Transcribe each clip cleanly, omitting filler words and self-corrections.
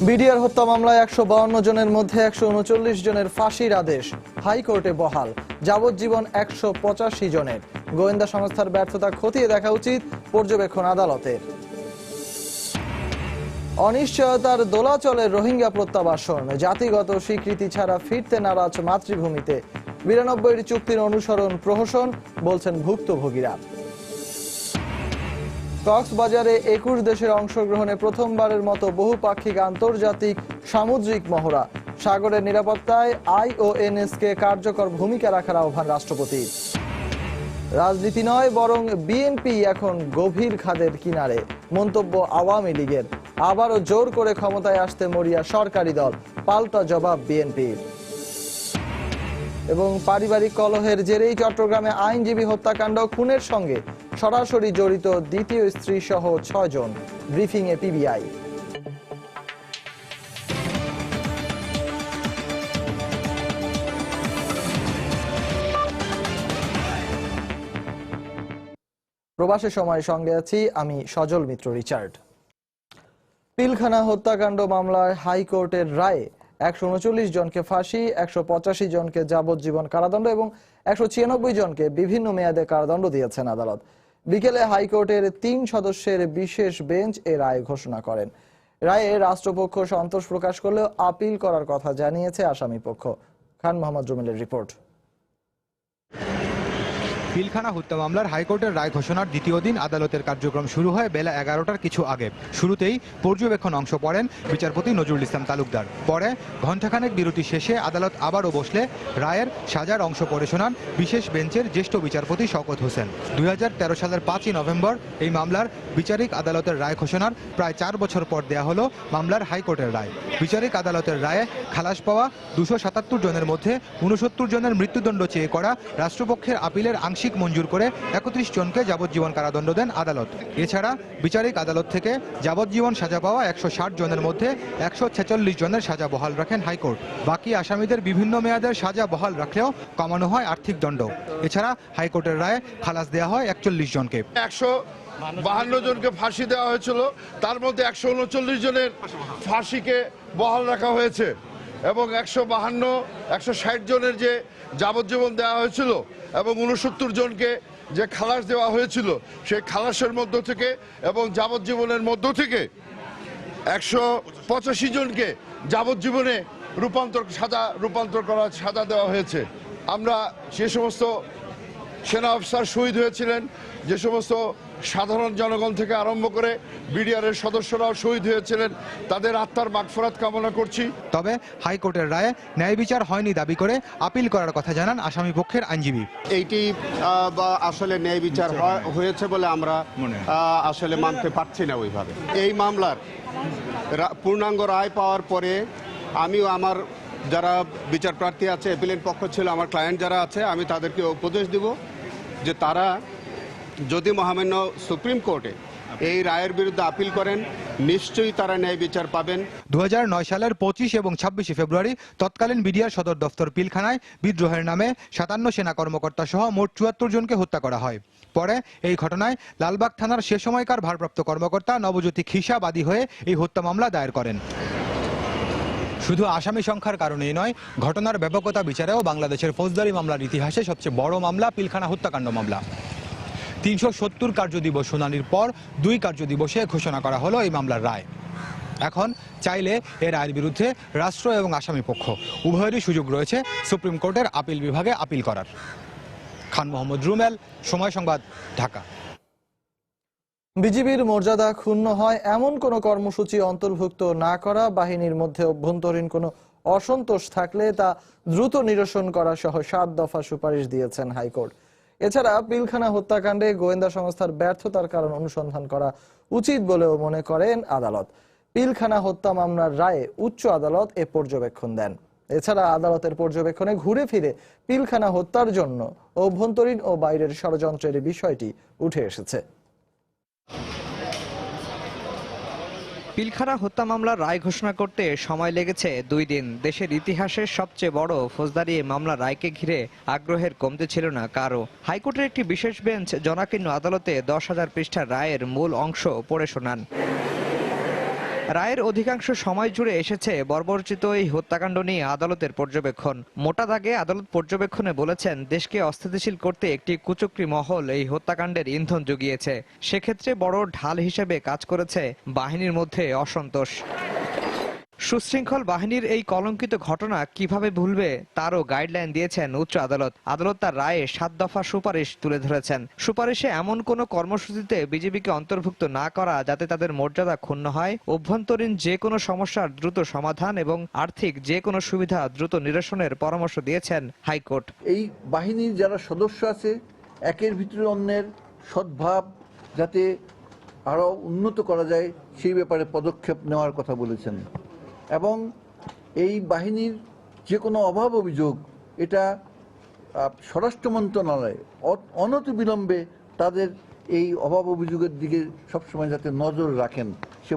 BDR হত্যা মামলায় ১৫২ জনের মধ্যে ১৩৯ জনের ফাঁসির আদেশ হাইকোর্টে বহাল, যাবজ্জীবন ১৮৫ জনের। গোয়েন্দা সংস্থার ব্যর্থতা খতিয়ে দেখা উচিত পর্যবেক্ষণ আদালতের। অনিশ্চয়তার দোলাচলে রোহিঙ্গা প্রত্যাবাসন, জাতিগত স্বীকৃতি ছাড়া ফিরতে নারাজ মাতৃভূমিতে। ৯২ চুক্তির অনুসরণ প্রহসন বলছেন ভুক্তভোগীরা। কক্সবাজারে ২১ দেশের অংশগ্রহণে প্রথমবারের মতো বহুপাক্ষিক আন্তর্জাতিক সামুদ্রিক মহড়া। সাগরের নিরাপত্তায় IONS-কে কার্যকর ভূমিকা রাখার আহ্বান রাষ্ট্রপতির। রাজনীতি নয় বরং বিএনপি এখন গভীর খাদের কিনারে, মন্তব্য আওয়ামী লীগের। আবারও জোর করে ক্ষমতায় আসতে মরিয়া সরকারি দল, পাল্টা জবাব বিএনপির। এবং পারিবারিক কলহের জেরেই চট্টগ্রামে আইনজীবী হত্যাকাণ্ড, খুনের সঙ্গে সরাসরি জড়িত দ্বিতীয় স্ত্রী সহ ৬ জন। ব্রিফিংয়ে পিবিআই। প্রবাসের সময় সঙ্গে আছি আমি সজল মিত্র রিচার্ড। পিলখানা হত্যাকাণ্ড মামলায় হাইকোর্টের রায়ে ১৩৯ জনকে ফাঁসি, ১৮৫ জনকে যাবজ্জীবন কারাদণ্ড এবং ১৯৬ জনকে বিভিন্ন মেয়াদে কারাদণ্ড দিয়েছেন আদালত। বিকেলে হাইকোর্টের ৩ সদস্যের বিশেষ বেঞ্চ এ রায় ঘোষণা করেন। রায়ে রাষ্ট্রপক্ষ সন্তোষ প্রকাশ করলেও আপিল করার কথা জানিয়েছে আসামি পক্ষ। খান মোহাম্মদ রুমেলের রিপোর্ট। পিলখানা হত্যা মামলার হাইকোর্টের রায় ঘোষণার দ্বিতীয় দিন আদালতের কার্যক্রম শুরু হয় বেলা ১১টার কিছু আগে। শুরুতেই পর্যবেক্ষণ অংশ পড়েন বিচারপতি নজরুল ইসলাম তালুকদার। পরে ঘণ্টাখানেক বিরতি শেষে আদালত আবারও বসলে রায়ের সাজার অংশ পড়ে শোনান বিশেষ বেঞ্চের জ্যেষ্ঠ বিচারপতি শওকত হোসেন। ২০১৩ সালের ৫ই নভেম্বর এই মামলার বিচারিক আদালতের রায় ঘোষণার প্রায় ৪ বছর পর দেয়া হলো মামলার হাইকোর্টের রায়। বিচারিক আদালতের রায়ে খালাস পাওয়া ২৭৭ জনের মধ্যে ৬৯ জনের মৃত্যুদণ্ড চেয়ে করা রাষ্ট্রপক্ষের আপিলের আংশিক মঞ্জুর করে ৩১ জনকে যাবজ্জীবন কারাদণ্ড দেন আদালত। এছাড়া বিচারিক আদালত থেকে যাবজ্জীবন সাজা পাওয়া ১৬০ জনের মধ্যে ১৪৬ জনের সাজা বহাল রাখেন হাইকোর্ট। বাকি আসামিদের বিভিন্ন মেয়াদের সাজা বহাল রাখলেও কমানো হয় আর্থিক দণ্ড। এছাড়া হাইকোর্টের রায়ে খালাস দেওয়া হয় ৪১ জনকে। ১৫২ জনকে ফাঁসি দেওয়া হয়েছিল, তার মধ্যে ১৩৯ জনের ফাঁসিকে বহাল রাখা হয়েছে এবং ১৬০ জনের যে যাবজ্জীবন দেওয়া হয়েছিল এবং ৬৯ জনকে যে খালাস দেওয়া হয়েছিল সেই খালাসের মধ্য থেকে এবং যাবজ্জীবনের মধ্য থেকে ১৮৫ জনকে যাবজ্জীবনে রূপান্তর করা সাজা দেওয়া হয়েছে। আমরা যে সমস্ত সেনা অফিসার শহীদ হয়েছিলেন, যে সমস্ত সাধারণ জনগণ থেকে আরম্ভ করে বিডিআরের সদস্যরাও শহীদ হয়েছিলেন, তাদের আত্মার মাগফিরাত কামনা করছি। তবে হাইকোর্টের রায়ে ন্যায় বিচার হয়নি দাবি করে আপিল করার কথা জানান আসামি পক্ষের আইনজীবী। এইটি আসলে ন্যায় বিচার হয়েছে বলে আমরা আসলে মানতে পারছি না ওইভাবে। এই মামলার পূর্ণাঙ্গ রায় পাওয়ার পরে আমিও আমার যারা বিচার প্রার্থী আছে, অ্যাপিলেন্ট পক্ষ ছিল, আমার ক্লায়েন্ট যারা আছে, আমি তাদেরকে উপদেশ দিব যে তারা যদি মহামান্য সুপ্রিম কোর্টে এই রায়ের বিরুদ্ধে আপিল করেন নিশ্চয়ই তারা ন্যায় বিচার পাবেন। ২০০৯ সালের ২৫ এবং ২৬ ফেব্রুয়ারি তৎকালীন বিডিআর সদর দফতর পিলখানায় বিদ্রোহের নামে ৫৭ সেনা কর্মকর্তা সহ মোট ৭৪ জনকে হত্যা করা হয়। পরে এই ঘটনায় লালবাগ থানার সে সময়কার ভারপ্রাপ্ত কর্মকর্তা নবজ্যোতি খিসা বাদী হয়ে এই হত্যা মামলা দায়ের করেন। শুধু আসামি সংখ্যার কারণেই নয়, ঘটনার ব্যাপকতা বিচারেও বাংলাদেশের ফৌজদারি মামলার ইতিহাসে সবচেয়ে বড় মামলা পিলখানা হত্যাকাণ্ড মামলা। ৩৭০ কার্যদিবস শুনানির পর ২ কার্যদিবসে ঘোষণা করা হলো এই মামলার রায়। এখন চাইলে এর রায়ের বিরুদ্ধে রাষ্ট্র এবং আসামি পক্ষ উভয়েরই সুযোগ রয়েছে সুপ্রিম কোর্টের আপিল বিভাগে আপিল করার। খান মোহাম্মদ রুমেল, সময় সংবাদ, ঢাকা। বিজিবির মর্যাদা ক্ষুণ্ণ হয় এমন কোনো কর্মসূচি অন্তর্ভুক্ত না করা, বাহিনীর মধ্যে অভ্যন্তরীণ কোনো অসন্তোষ থাকলে তা দ্রুত নিরসন করা সহ ৭ দফা সুপারিশ দিয়েছেন হাইকোর্ট। এছাড়া পিলখানা হত্যাকাণ্ডে গোয়েন্দা সংস্থার ব্যর্থতার কারণ অনুসন্ধান করা উচিত বলেও মনে করেন আদালত। পিলখানা হত্যা মামলার রায়ে উচ্চ আদালত এ পর্যবেক্ষণ দেন। এছাড়া আদালতের পর্যবেক্ষণে ঘুরে ফিরে পিলখানা হত্যার জন্য অভ্যন্তরীণ ও বাইরের ষড়যন্ত্রের বিষয়টি উঠে এসেছে। পিলখানা হত্যা মামলার রায় ঘোষণা করতে সময় লেগেছে 2 দিন। দেশের ইতিহাসের সবচেয়ে বড় ফৌজদারি মামলার রায়কে ঘিরে আগ্রহের কমতি ছিল না কারো। হাইকোর্টের একটি বিশেষ বেঞ্চ জনাকীর্ণ আদালতে 10,000 পৃষ্ঠার রায়ের মূল অংশ পড়ে শোনান। রায়ের অধিকাংশ সময় জুড়ে এসেছে বর্বরচিত এই হত্যাকাণ্ড নিয়ে আদালতের পর্যবেক্ষণ। মোটা দাগে আদালত পর্যবেক্ষণে বলেছেন, দেশকে অস্থিতিশীল করতে একটি কুচক্রী মহল এই হত্যাকাণ্ডের ইন্ধন জুগিয়েছে। সেক্ষেত্রে বড় ঢাল হিসেবে কাজ করেছে বাহিনীর মধ্যে অসন্তোষ। সুশৃঙ্খল বাহিনীর এই কলঙ্কিত ঘটনা কিভাবে ভুলবে তারও গাইডলাইন দিয়েছেন উচ্চ আদালত। আদালত তার রায়ে 7 দফা সুপারিশ তুলে ধরেছেন। সুপারিশে এমন কোনো কর্মসূচিতে বিজেপিকে অন্তর্ভুক্ত না করা যাতে তাদের মর্যাদা ক্ষুণ্ণ হয়, অভ্যন্তরীণ যে কোনো সমস্যার দ্রুত সমাধান এবং আর্থিক যে কোনো সুবিধা দ্রুত নিরসনের পরামর্শ দিয়েছেন হাইকোর্ট। এই বাহিনীর যারা সদস্য আছে একের ভিতরে অন্যের সদ্ভাব যাতে আরও উন্নত করা যায় সেই ব্যাপারে পদক্ষেপ নেওয়ার কথা বলেছেন এবং এই বাহিনীর যে কোনো অভাব অভিযোগ এটা স্বরাষ্ট্র মন্ত্রণালয় অনতিবিলম্বে তাদের এই অভাব অভিযোগের দিকে সবসময় যাতে নজর রাখেন সে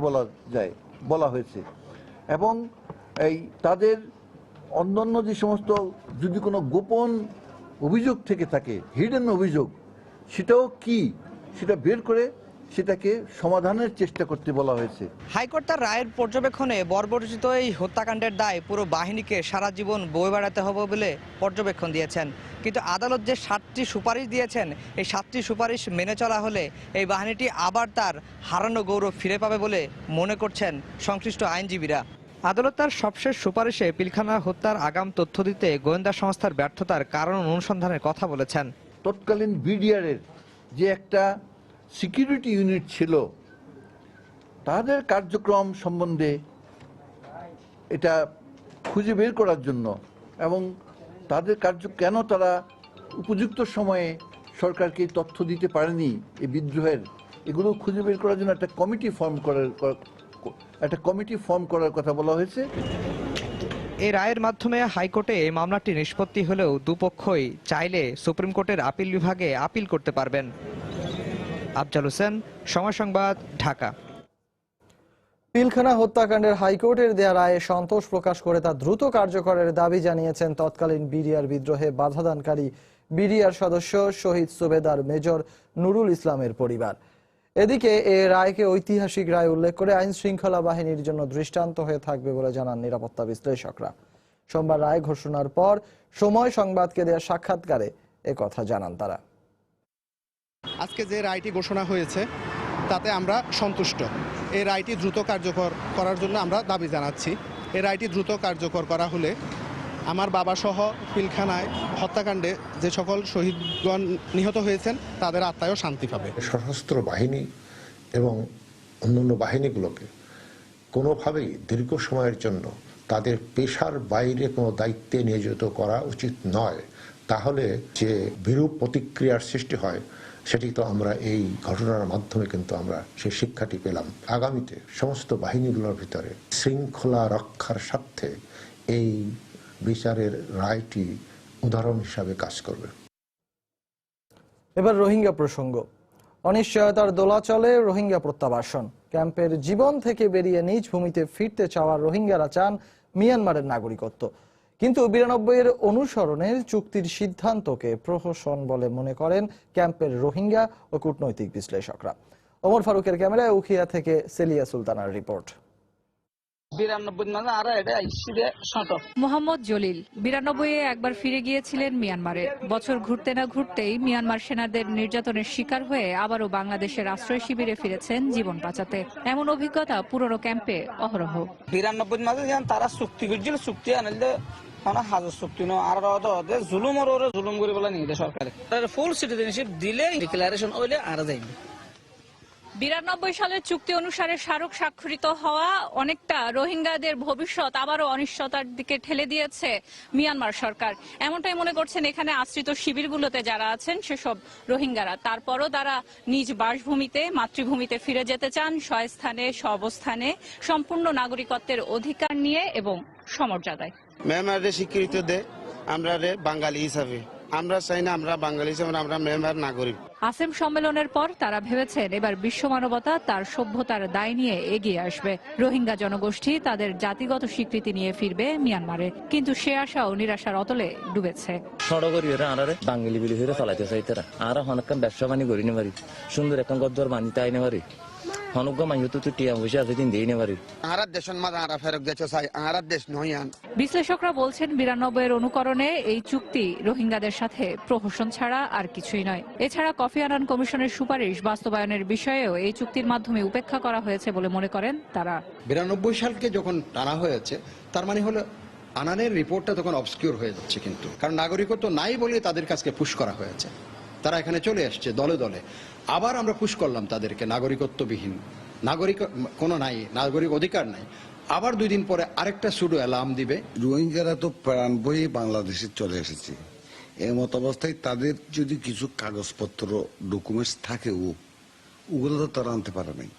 বলা হয়েছে এবং এই তাদের অন্যান্য যে সমস্ত যদি কোনো গোপন অভিযোগ থেকে থাকে, হিডেন অভিযোগ, সেটাও কি সেটা বের করে সেটাকে সমাধানের চেষ্টা করতে বলা হয়েছে। হাইকোর্ট তার রায়ের পর্যবেক্ষণে বর্বরচিত এই হত্যাকাণ্ডের দায় পুরো বাহিনীকে সারা জীবন বয়ে বেড়াতে হবে বলে পর্যবেক্ষণ দিয়েছেন। কিন্তু আদালত যে 7টি সুপারিশ দিয়েছেন, এই 7টি সুপারিশ মেনে চলা হলে এই বাহিনীটি আবার তার হারানো গৌরব ফিরে পাবে বলে মনে করছেন সংশ্লিষ্ট আইনজীবীরা। আদালত তার সবশেষ সুপারিশে পিলখানা হত্যার আগাম তথ্য দিতে গোয়েন্দা সংস্থার ব্যর্থতার কারণ অনুসন্ধানের কথা বলেছেন। তৎকালীন বিডিআরের যে একটা সিকিউরিটি ইউনিট ছিল তাদের কার্যক্রম সম্বন্ধে এটা খুঁজে বের করার জন্য এবং তাদের কেন তারা উপযুক্ত সময়ে সরকারকে তথ্য দিতে পারেনি এই বিদ্রোহের, এগুলো খুঁজে বের করার জন্য একটা কমিটি ফর্ম করার কথা বলা হয়েছে। এই রায়ের মাধ্যমে হাইকোর্টে এই মামলাটি নিষ্পত্তি হলেও দুপক্ষই চাইলে সুপ্রিম কোর্টের আপিল বিভাগে আপিল করতে পারবেন। আফজাল হোসেন, সময় সংবাদ, ঢাকা। পিলখানা হত্যাকাণ্ডের হাইকোর্টের দেয়া রায়ে সন্তোষ প্রকাশ করে তা দ্রুত কার্যকরের দাবি জানিয়েছেন তৎকালীন বিডিআর বিদ্রোহে বাধাদানকারী বিডিআর সদস্য শহীদ সুবেদার মেজর নুরুল ইসলামের পরিবার। এদিকে এ রায়কে ঐতিহাসিক রায় উল্লেখ করে আইন শৃঙ্খলা বাহিনীর জন্য দৃষ্টান্ত হয়ে থাকবে বলে জানান নিরাপত্তা বিশ্লেষকরা। সোমবার রায় ঘোষণার পর সময় সংবাদকে দেয়া সাক্ষাৎকারে একথা জানান তারা। আজকে যে রায়টি ঘোষণা হয়েছে তাতে আমরা সন্তুষ্ট। এই রায়টি দ্রুত কার্যকর করার জন্য আমরা দাবি জানাচ্ছি। এই রায়টি দ্রুত কার্যকর করা হলে আমার বাবা সহ পিলখানায় হত্যাকাণ্ডে যে সকল শহীদগণ নিহত হয়েছেন তাদের আত্মায়ও শান্তি পাবে। সশস্ত্র বাহিনী এবং অন্যান্য বাহিনীগুলোকে কোনোভাবেই দীর্ঘ সময়ের জন্য তাদের পেশার বাইরে কোনো দায়িত্বে নিয়োজিত করা উচিত নয়। তাহলে যে বিরূপ প্রতিক্রিয়ার সৃষ্টি হয় সেটি তো আমরা এই ঘটনার মাধ্যমে কিন্তু আমরা সেই শিক্ষাটি পেলাম। আগামীতে সমস্ত বাহিনীগুলোর ভিতরে শৃঙ্খলা রক্ষার স্বার্থে এই বিচারের রায়টি উদাহরণ হিসাবে কাজ করবে। এবার রোহিঙ্গা প্রসঙ্গ। অনিশ্চয়তার দোলাচলে রোহিঙ্গা প্রত্যাবাসন। ক্যাম্পের জীবন থেকে বেরিয়ে নিজ ভূমিতে ফিরতে চাওয়া রোহিঙ্গারা চান মিয়ানমারের নাগরিকত্ব, কিন্তু 92-এর অনুসরণের চুক্তির সিদ্ধান্তকে প্রহসন বলে মনে করেন ক্যাম্পের রোহিঙ্গা ও কূটনৈতিক বিশ্লেষকরা। ওমর ফারুকের ক্যামেরায় উখিয়া থেকে সেলিয়া সুলতানার রিপোর্ট। মোহাম্মদ জলিল 92-এ একবার ফিরে গিয়েছিলেন মিয়ানমারে। বছর ঘুরতে না ঘুরতেই মিয়ানমার সেনাদের নির্যাতনের শিকার হয়ে আবারও বাংলাদেশের আশ্রয় শিবিরে ফিরেছেন জীবন বাঁচাতে। এমন অভিজ্ঞতা পুরনো ক্যাম্পে অহরহ। 92 মাঝে তারা চুক্তি করছিল, চুক্তি আনলে হাজার চুক্তি আর জুলুম জুলুম করে বলে নিয়ে সরকারে ফুল সিটিজেনশিপ দিলে ডিক্লারেশন হইলে আর যাইনি। 92 সালের চুক্তি অনুসারে স্মারক স্বাক্ষরিত হওয়া অনেকটা রোহিঙ্গাদের ভবিষ্যৎ আবারও অনিশ্চয়তার দিকে ঠেলে দিয়েছে মিয়ানমার সরকার। এমনটাই মনে করছেন এখানে আশ্রিত শিবিরগুলোতে যারা আছেন সেসব রোহিঙ্গারা। তারপরও তারা নিজ বাসভূমিতে, মাতৃভূমিতে ফিরে যেতে চান স্বস্থানে, স্বঅবস্থানে, সম্পূর্ণ নাগরিকত্বের অধিকার নিয়ে এবং সমর্যাদায়। মিয়ানমারের স্বীকৃতি দেয় আমরা বাঙালি হিসাবে, আমরা চাই না আমরা বাঙালি হিসাবে আমরা মিয়ানমার নাগরিক। আসেম সম্মেলনের পর তারা ভেবেছেন এবার বিশ্ব মানবতা তার সভ্যতার দায় নিয়ে এগিয়ে আসবে। রোহিঙ্গা জনগোষ্ঠী তাদের জাতিগত স্বীকৃতি নিয়ে ফিরবে মিয়ানমারে, কিন্তু সে আশাও নিরাশার অতলে ডুবেছে। বাঙালি বিলি হয়ে চালাইতে চাই তারা আর অনেক ব্যবসা বাণী করি নে পারি, সুন্দর একটা গদ্দর বানিতে আইনে পারি, হনুগ্য মাই তো টিয়া পয়সা আছে দিন দেই না পারি আর দেশের মাঝে আর ফেরত গেছে চাই আর দেশ নয় আন বিশ্লেষকরা বলছেন 92 এর অনুকরণে এই চুক্তি রোহিঙ্গাদের সাথে প্রহসন ছাড়া আর কিছুই নয়। এছাড়া কফি আনান কমিশনের সুপারিশ বাস্তবায়নের বিষয়েও এই চুক্তির মাধ্যমে উপেক্ষা করা হয়েছে বলে মনে করেন তারা। 92 সালকে যখন টানা হয়েছে তার মানে হলো আনানের রিপোর্টটা তখন অবসকিউর হয়ে যাচ্ছে, কিন্তু কারণ নাগরিকত্ব নাই বলে তাদের কাছে পুশ করা হয়েছে, তারা এখানে চলে আসছে দলে দলে। আবার আমরা পুশ করলাম তাদেরকে নাগরিকত্ববিহীন, নাগরিক কোনো নাই, নাগরিক অধিকার নাই। আবার 2 দিন পরে আরেকটা সুডো অ্যালার্ম দিবে। রোহিঙ্গারা তো প্রাণ বয়ে বাংলাদেশে চলে এসেছে, এমত অবস্থায় তাদের যদি কিছু কাগজপত্র ডকুমেন্টস থাকে ওগুলো তো তারা আনতে পারে নাই।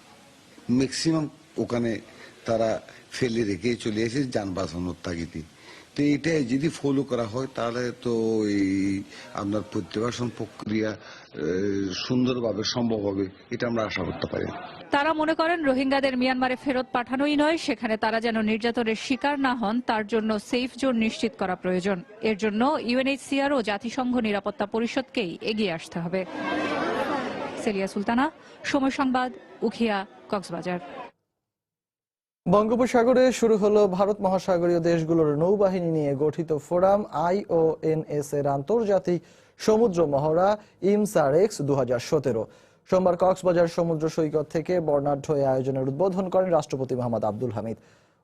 ম্যাক্সিমাম ওখানে তারা ফেলে রেখে চলে এসেছে যান বাঁচানোর তাগিদে। তো এটা যদি ফলো করা হয় তাহলে তো এই আপনার প্রত্যাবাসন প্রক্রিয়া সুন্দরভাবে সম্ভব হবে, এটা আমরা আশা করতে পারি। তারা মনে করেন রোহিঙ্গাদের মিয়ানমারে ফেরত পাঠানোই নয়, সেখানে তারা যেন নির্যাতনের শিকার না হন তার জন্য সেফ জোন নিশ্চিত করা প্রয়োজন। এর জন্য ইউএনএইচসিআর ও জাতিসংঘ নিরাপত্তা পরিষদকেই এগিয়ে আসতে হবে। সেলিয়া সুলতানা, সময় সংবাদ, উখিয়া, কক্সবাজার। বঙ্গোপসাগরে শুরু হলো ভারত মহাসাগরীয় দেশগুলোর নৌবাহিনী নিয়ে গঠিত ফোরাম IONS এর আন্তর্জাতিক সমুদ্র মহড়া ইমসারেক্স 2017। সোমবার কক্সবাজার সমুদ্র সৈকত থেকে বর্ণাঢ্য এই আয়োজনের উদ্বোধন করেন রাষ্ট্রপতি মোহাম্মদ আব্দুল হামিদ।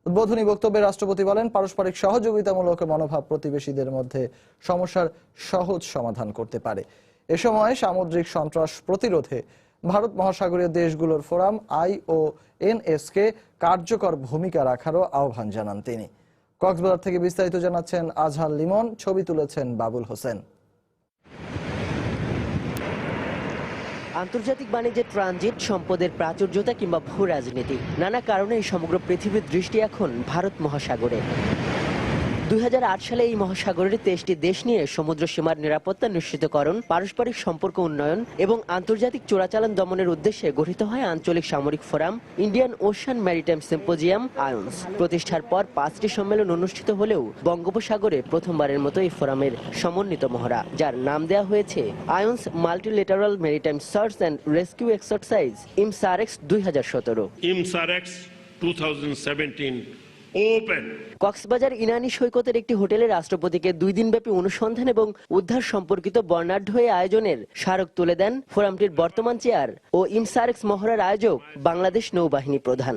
উদ্বোধনী বক্তব্যে রাষ্ট্রপতি বলেন, পারস্পরিক সহযোগিতামূলক মনোভাব প্রতিবেশীদের মধ্যে সমস্যার সহজ সমাধান করতে পারে। এ সময় সামুদ্রিক সন্ত্রাস প্রতিরোধে ভারত মহাসাগরীয় দেশগুলোর ফোরাম IONS কে কার্যকর ভূমিকা রাখারও আহ্বান জানান তিনি। কক্সবাজার থেকে বিস্তারিত জানাচ্ছেন আজহার লিমন, ছবি তুলেছেন বাবুল হোসেন। আন্তর্জাতিক বাণিজ্যে ট্রানজিট, সম্পদের প্রাচুর্যতা কিংবা ভূ রাজনীতি, নানা কারণে সমগ্র পৃথিবীর দৃষ্টি এখন ভারত মহাসাগরে। 2008 সালে এই মহাসাগরের 23টি দেশ নিয়ে সমুদ্র সীমার নিরাপত্তা নিশ্চিতকরণ, পারস্পরিক সম্পর্ক উন্নয়ন এবং আন্তর্জাতিক চোরাচালান দমনের উদ্দেশ্যে গঠিত হয় আঞ্চলিক সামরিক forum Indian ocean maritime symposium IONS। প্রতিষ্ঠার পর 5টি সম্মেলন অনুষ্ঠিত হলেও বঙ্গোপসাগরে প্রথমবারের মতো এই ফোরামের সমন্বিত মহড়া, যার নাম দেওয়া হয়েছে IONS multilateral maritime search and rescue exercise ইমসারেক্স 2017। ইমসারেক্স 2017 open. Cox's Bazar Inani সৈকতের একটি হোটেলে রাষ্ট্রপতিকে 2 দিনব্যাপী অনুসন্ধান এবং উদ্ধার সম্পর্কিত বর্ণাঢ্য আয়োজনের স্মারক তুলে দেন ফোরামটির বর্তমান চেয়ার ও ইমসারেক্স মহড়ার আয়োজক বাংলাদেশ নৌবাহিনী প্রধান।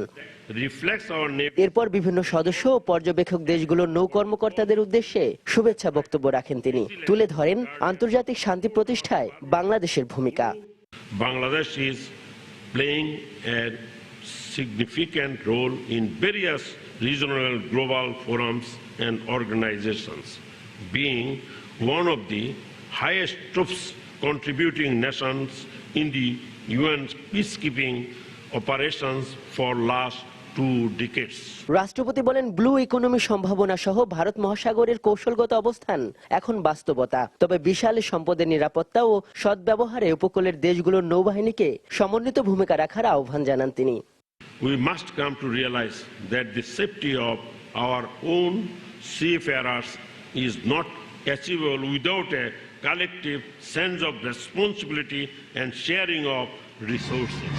এরপর বিভিন্ন সদস্য ও পর্যবেক্ষক দেশগুলোর নৌ কর্মকর্তাদের উদ্দেশ্যে শুভেচ্ছা বক্তব্য রাখেন তিনি। তুলে ধরেন আন্তর্জাতিক শান্তি প্রতিষ্ঠায় বাংলাদেশের ভূমিকা। Bangladesh is playing A significant role in various regional global forums and organizations, being one of the highest troops contributing nations in the UN peacekeeping operations for last 2 decades. রাষ্ট্রপতি বলেন, ব্লু ইকোনমি সম্ভাবনা সহ ভারত মহাসাগরের কৌশলগত অবস্থান এখন বাস্তবতা। তবে বিশাল সম্পদের নিরাপত্তা ও সদ্ব্যবহারে উপকূলের দেশগুলোর নৌবাহিনীকে সমন্বিত ভূমিকা রাখার আহ্বান জানান তিনি। We must come to realize that the safety of our own seafarers is not achievable without a collective sense of responsibility and sharing of resources.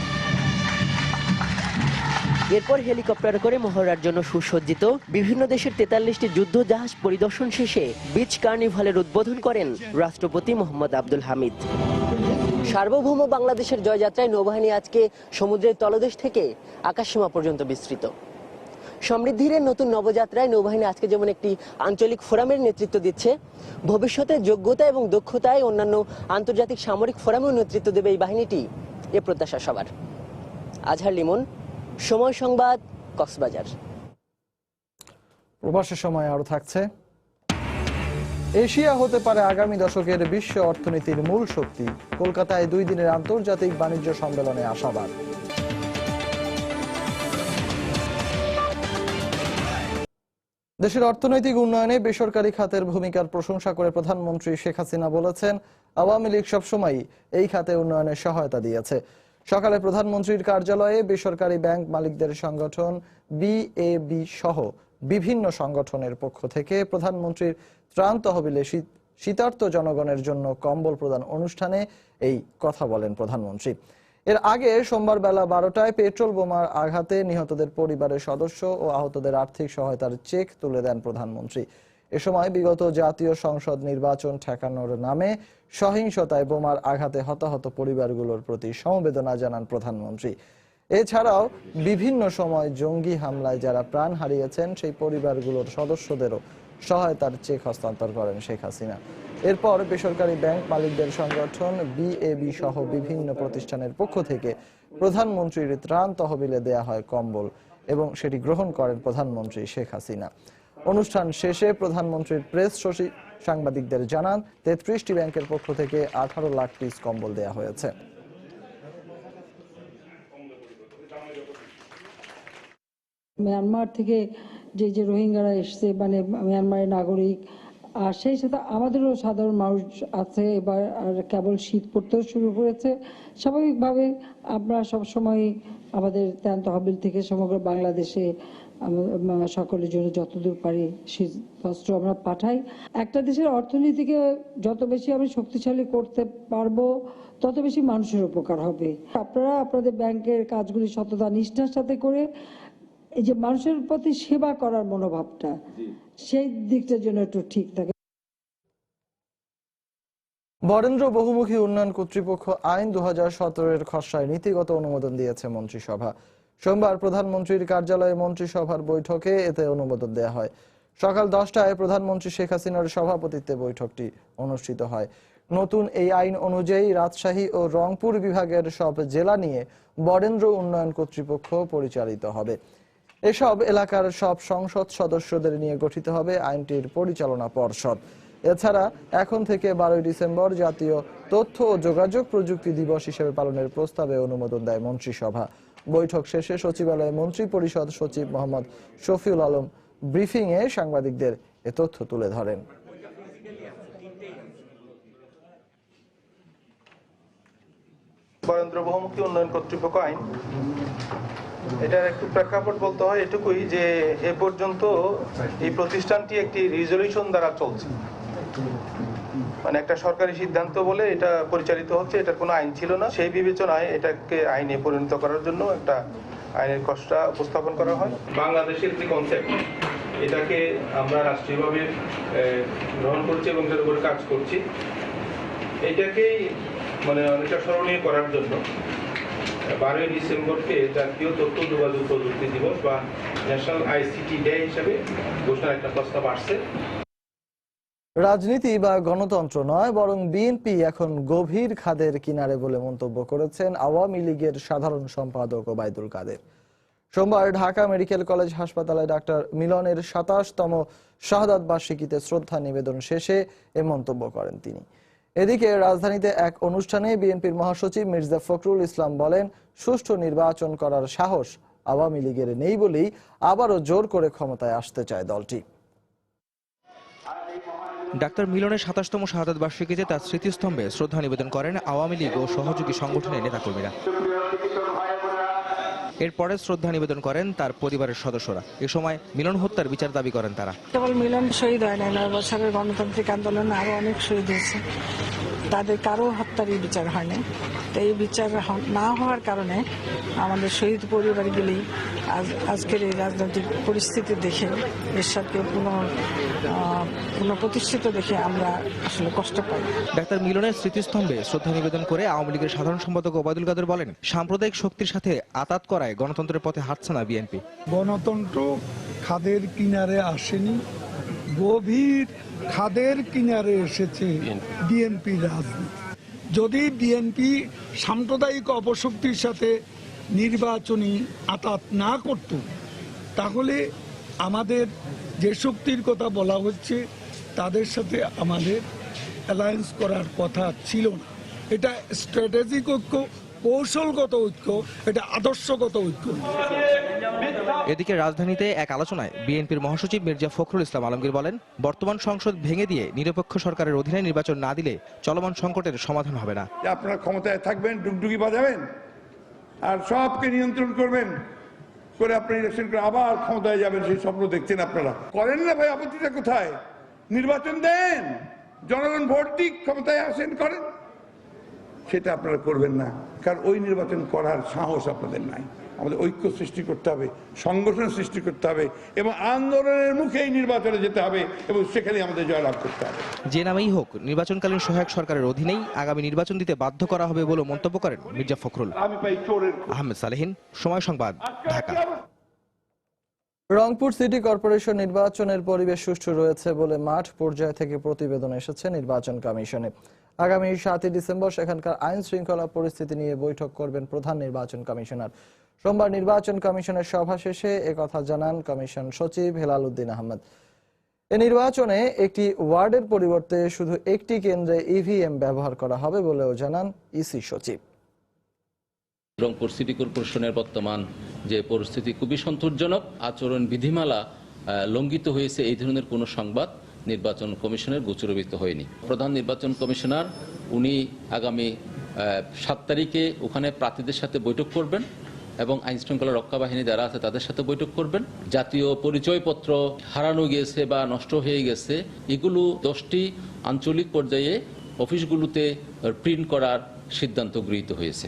এরপর হেলিকপ্টার করে মহড়ার জন্য সুসজ্জিত বিভিন্ন দেশের 43টি যুদ্ধ জাহাজ পরিদর্শন শেষে বিচ কার্নিভালের উদ্বোধন করেন রাষ্ট্রপতি মোহাম্মদ আব্দুল হামিদ। সার্বভৌম বাংলাদেশের জয়যাত্রায় নৌবাহিনী আজকে সমুদ্রের তলদেশ থেকে আকাশসীমা পর্যন্ত বিস্তৃত। সমৃদ্ধির নতুন নবযাত্রায় নৌবাহিনী আজকে যেমন একটি আঞ্চলিক ফোরামের নেতৃত্ব দিচ্ছে, ভবিষ্যতে যোগ্যতা এবং দক্ষতায় অন্যান্য আন্তর্জাতিক সামরিক ফোরামেও নেতৃত্ব দেবে এই বাহিনীটি, এ প্রত্যাশা সবার। আজহার লিমন, সময় সংবাদ, কক্সবাজার। প্রবাসের সময় আরো থাকছে, এশিয়া হতে পারে আগামী দশকের বিশ্ব অর্থনীতির মূল শক্তি, কলকাতায় 2 দিনের আন্তর্জাতিক বাণিজ্য সম্মেলনে আশাবাদ। দেশের অর্থনৈতিক উন্নয়নে বেসরকারি খাতের ভূমিকার প্রশংসা করে প্রধানমন্ত্রী শেখ হাসিনা বলেছেন, আওয়ামী লীগ সবসময় এই খাতে উন্নয়নে সহায়তা দিয়েছে। সকালে প্রধানমন্ত্রীর কার্যালয়ে বেসরকারি ব্যাংক মালিকদের সংগঠন BAB সহ বিভিন্ন সংগঠনের পক্ষ থেকে প্রধানমন্ত্রীর ত্রাণ তহবিলে শীতার্ত জনগণের জন্য কম্বল প্রদান অনুষ্ঠানে এই কথা বলেন প্রধানমন্ত্রী। এর আগে সোমবার বেলা 12টায় পেট্রোল বোমার আঘাতে নিহতদের পরিবারের সদস্য ও আহতদের আর্থিক সহায়তার চেক তুলে দেন প্রধানমন্ত্রী। এ সময় বিগত জাতীয় সংসদ নির্বাচন ঠেকানোর নামে সহিংসতায় বোমার আঘাতে হতাহত পরিবারগুলোর প্রতি সমবেদনা জানান প্রধানমন্ত্রী। এছাড়াও বিভিন্ন সময় জঙ্গি হামলায় যারা প্রাণ হারিয়েছেন সেই পরিবারগুলোর সদস্যদেরও সহায়তার চেক হস্তান্তর করেন শেখ হাসিনা। এরপর বেসরকারি ব্যাংক মালিকদের সংগঠন বিএবি সহ বিভিন্ন প্রতিষ্ঠানের পক্ষ থেকে প্রধানমন্ত্রীর ত্রাণ তহবিলে দেয়া হয় কম্বল এবং সেটি গ্রহণ করেন প্রধানমন্ত্রী শেখ হাসিনা। অনুষ্ঠান শেষে প্রধানমন্ত্রীর প্রেস সচিব সাংবাদিকদের জানান 33টি ব্যাংকের পক্ষ থেকে 18 লাখ পিস কম্বল দেয়া হয়েছে। মিয়ানমার থেকে যে রোহিঙ্গারা এসছে, মানে মিয়ানমারের নাগরিক, আর সেই সাথে আমাদেরও সাধারণ মানুষ আছে। এবার আর কেবল শীত পড়তেও শুরু করেছে। স্বাভাবিকভাবে আমরা সবসময় আমাদের ত্রাণ তহবিল থেকে সমগ্র বাংলাদেশে সকলের জন্য যতদূর পারি শীতবস্ত্র আমরা পাঠাই। একটা দেশের অর্থনীতিকে যত বেশি আমরা শক্তিশালী করতে পারবো তত বেশি মানুষের উপকার হবে। আপনারা আপনাদের ব্যাংকের কাজগুলি সততা নিষ্ঠার সাথে করে এই যে মানুষের প্রতি সেবা করার মনোভাবটা, সেই দিকটার জন্য একটু ঠিক থাকে। বরেন্দ্র বহুমুখী উন্নয়ন কর্তৃপক্ষ আইন 2017-এর খসড়ায় নীতিগত অনুমোদন দিয়েছে মন্ত্রিসভা। সোমবার প্রধানমন্ত্রীর কার্যালয়ে মন্ত্রিসভার বৈঠকে এতে অনুমোদন দেওয়া হয়। সকাল 10টায় প্রধানমন্ত্রী শেখ হাসিনার সভাপতিত্বে বৈঠকটি অনুষ্ঠিত হয়। নতুন এই আইন অনুযায়ী রাজশাহী ও রংপুর বিভাগের সব জেলা নিয়ে বরেন্দ্র উন্নয়ন কর্তৃপক্ষ পরিচালিত হবে। এসব এলাকার সব সংসদ সদস্যদের নিয়ে গঠিত হবে আইনটির পরিচালনা পর্ষদ। এছাড়া এখন থেকে 12 ডিসেম্বর জাতীয় তথ্য ও যোগাযোগ প্রযুক্তি দিবস হিসেবে পালনের প্রস্তাবে অনুমোদন দেয় মন্ত্রিসভা। বৈঠক শেষে সচিবালয়ে মন্ত্রী পরিষদ সচিব মোহাম্মদ শফিউল আলম ব্রিফিংয়ে সাংবাদিকদের এ তথ্য তুলে ধরেন। বরেন্দ্র বহুমুখী উন্নয়ন কর্তৃপক্ষ আইন, এটার একটু প্রেক্ষাপট বলতে হয় এটুকুই যে এ পর্যন্ত এই প্রতিষ্ঠানটি একটি রিজলিউশন দ্বারা চলছে, মানে একটা সরকারি সিদ্ধান্ত বলে এটা পরিচালিত হচ্ছে, এটার কোনো আইন ছিল না। সেই বিবেচনায় এটাকে আইনে পরিণত করার জন্য একটা আইনের খসড়া উপস্থাপন করা হয়। বাংলাদেশের যে কনসেপ্ট, এটাকে আমরা রাষ্ট্রীয়ভাবে গ্রহণ করছি এবং এটার উপরে কাজ করছি। এটাকেই মানে অনেকটা স্মরণীয় করার জন্য 12 ডিসেম্বরকে জাতীয় তথ্য যোগাযোগ প্রযুক্তি দিবস বা ন্যাশনাল আইসিটি ডে হিসেবে ঘোষণার একটা প্রস্তাব আসছে। রাজনীতি বা গণতন্ত্র নয়, বরং বিএনপি এখন গভীর খাদের কিনারে বলে মন্তব্য করেছেন আওয়ামী লীগের সাধারণ সম্পাদক ওবায়দুল কাদের। সোমবার ঢাকা মেডিকেল কলেজ হাসপাতালে ডাক্তার মিলনের 27তম শাহাদাত বার্ষিকীতে শ্রদ্ধা নিবেদন শেষে এ মন্তব্য করেন তিনি। এদিকে রাজধানীতে এক অনুষ্ঠানে বিএনপির মহাসচিব মির্জা ফখরুল ইসলাম বলেন, সুষ্ঠু নির্বাচন করার সাহস আওয়ামী লীগের নেই বলেই আবারও জোর করে ক্ষমতায় আসতে চায় দলটি। ডাক্তার মিলনের 27তম শাহাদাত বার্ষিকীতে তার স্মৃতিস্তম্ভে শ্রদ্ধা নিবেদন করেন আওয়ামী লীগ ও সহযোগী সংগঠনের নেতাকর্মীরা। এরপরে শ্রদ্ধা নিবেদন করেন তার পরিবারের সদস্যরা। এ সময় মিলন হত্যার বিচার দাবি করেন তারা। কেবল মিলন শহীদ হয় না, 9 বছরের গণতান্ত্রিক আন্দোলনে আরো অনেক শহীদ হয়েছে, তাদের কারো হত্যারই বিচার হয়নি। তো এই বিচার না হওয়ার কারণে আমাদের শহীদ পরিবারগুলি আজকের এই রাজনৈতিক পরিস্থিতি দেখে, এরশাদকে পুনঃপ্রতিষ্ঠিত দেখে আমরা আসলে কষ্ট পাই। ডাক্তার মিলনের স্মৃতিস্তম্ভে শ্রদ্ধা নিবেদন করে আওয়ামী লীগের সাধারণ সম্পাদক ওবায়দুল কাদের বলেন, সাম্প্রদায়িক শক্তির সাথে আতাত করায় গণতন্ত্রের পথে হাঁটছে না বিএনপি। গণতন্ত্র খাদের কিনারে আসেনি, গভীর খাদের কিনারে এসেছে বিএনপি রাজনীতি। যদি বিএনপি সাম্প্রদায়িক অপশক্তির সাথে নির্বাচনী আতাত না করত, তাহলে আমাদের যে শক্তির কথা বলা হচ্ছে তাদের সাথে আমাদের অ্যালায়েন্স করার কথা ছিল না। এটা স্ট্র্যাটেজিক ঐক্য, কৌশলগত ঐক্য, এটা আদর্শগত ঐক্য। এদিকে রাজধানীতে এক আলোচনায় বিএনপির মহাসচিব মির্জা ফখরুল ইসলাম আলমগীর বলেন, বর্তমান সংসদ ভেঙে দিয়ে নিরপেক্ষ সরকারের অধীনে নির্বাচন না দিলে চলমান সংকটের সমাধান হবে না। আপনারা ক্ষমতায় থাকবেন, ডুগডুগি বাজাবেন আর সবকে নিয়ন্ত্রণ করবেন, করে আপনি ইলেকশন করে আবার ক্ষমতায় যাবেন, সেই স্বপ্ন দেখছেন আপনারা। করেন না ভাই, আপত্তিটা কোথায়? নির্বাচন দেন, জনগণ ভোট দিক, ক্ষমতায় আসেন, করেন। সেটা আপনারা করবেন না, কারণ ওই নির্বাচন করার সাহস আপনাদের নাই। আমাদের ঐক্য সৃষ্টি করতে হবে, সংগঠন সৃষ্টি করতে হবে এবং আন্দোলনের মুখে এই নির্বাচনে যেতে হবে এবং সেখানে আমাদের জয়লাভ করতে হবে। যে নামেই হোক নির্বাচনকালীন সহায়ক সরকারের অধীনেই আগামী নির্বাচন দিতে বাধ্য করা হবে বলে মন্তব্য করেন মির্জা ফখরুল। আহমেদ সালেহীন, সময় সংবাদ, ঢাকা। রংপুর সিটি কর্পোরেশন নির্বাচনের পরিবেশ সুষ্ঠু রয়েছে বলে মাঠ পর্যায় থেকে প্রতিবেদন এসেছে নির্বাচন কমিশনে। আগামী 7 ডিসেম্বর সেখানকার আইন শৃঙ্খলা পরিস্থিতি নিয়ে বৈঠক করবেন প্রধান নির্বাচন কমিশনার। সোমবার নির্বাচন কমিশনের সভা শেষে একথা জানান কমিশন সচিব হেলাল উদ্দিন আহমেদ। এই নির্বাচনে একটি ওয়ার্ডের পরিবর্তে শুধু একটি কেন্দ্রে ইভিএম ব্যবহার করা হবে বলেও জানান ইসি সচিব। রংপুর সিটি কর্পোরেশনের বর্তমান যে পরিস্থিতি খুবই সন্তোষজনক, আচরণ বিধিমালা লঙ্ঘিত হয়েছে এই ধরনের কোনো সংবাদ নির্বাচন কমিশনের গোচরভুক্ত হয়নি। প্রধান নির্বাচন কমিশনার উনি আগামী 7 তারিখে ওখানে প্রার্থীদের সাথে বৈঠক করবেন এবং আইন শৃঙ্খলা রক্ষা বাহিনী যারা আছে তাদের সাথে বৈঠক করবেন। জাতীয় পরিচয়পত্র হারানো গিয়েছে বা নষ্ট হয়ে গেছে, এগুলো 10টি আঞ্চলিক পর্যায়ে অফিসগুলোতে প্রিন্ট করার সিদ্ধান্ত গৃহীত হয়েছে।